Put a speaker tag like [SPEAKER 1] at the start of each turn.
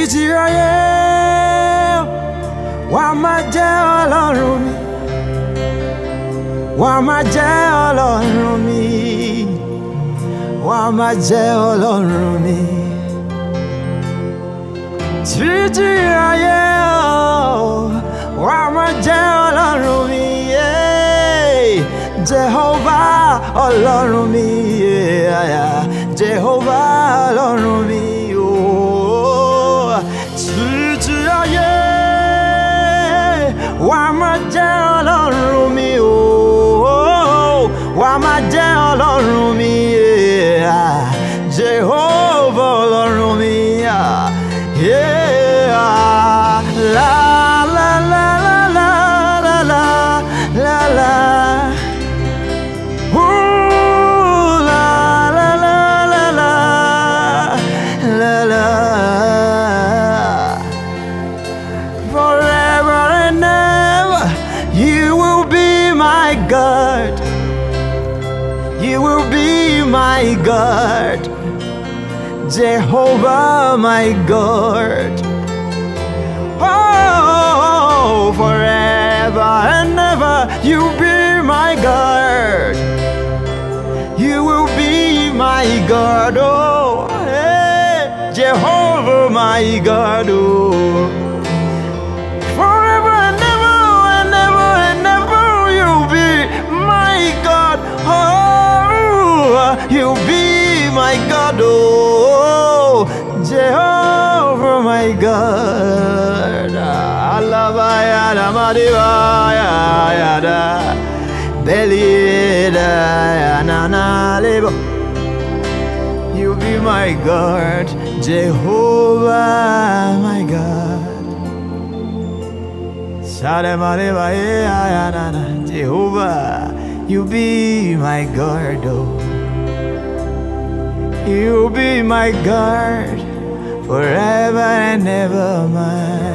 [SPEAKER 1] títí ayé wà á máa jẹ́ Ọlọ́run mi, wà á máa jẹ́ Ọlọ́run mi, wà á máa jẹ́ Ọlọ́run mi. Títí ayé wà á máa jẹ́ Ọlọ́run mi, Jehovah Ọlọ́run mi, Jehovah Ọlọ́run mi. Títí ayé wà á máa jẹ́ Ọlọ́run mi, wà á máa jẹ́ Ọlọ́run mi, Jehovah Ọlọ́run mi. La la la la la la la la la. Ooh, la la la la la la la. Forever and ever, you will be my God. You will be my God, Jehovah, my God. Oh, forever and ever, you be my God. You will be my God. Oh, hey, Jehovah, my God. Oh, forever and ever and ever and ever, you'll be my God. Oh, you'll be my God. Oh, Jehovah, my God. Alabaya, Lamadivaya, Yada, Belida, Nana, Lebo. You be my God, Jehovah, my God. Salamadeva, Nana, Jehovah, you be my God. Oh, you be my God forever and ever, my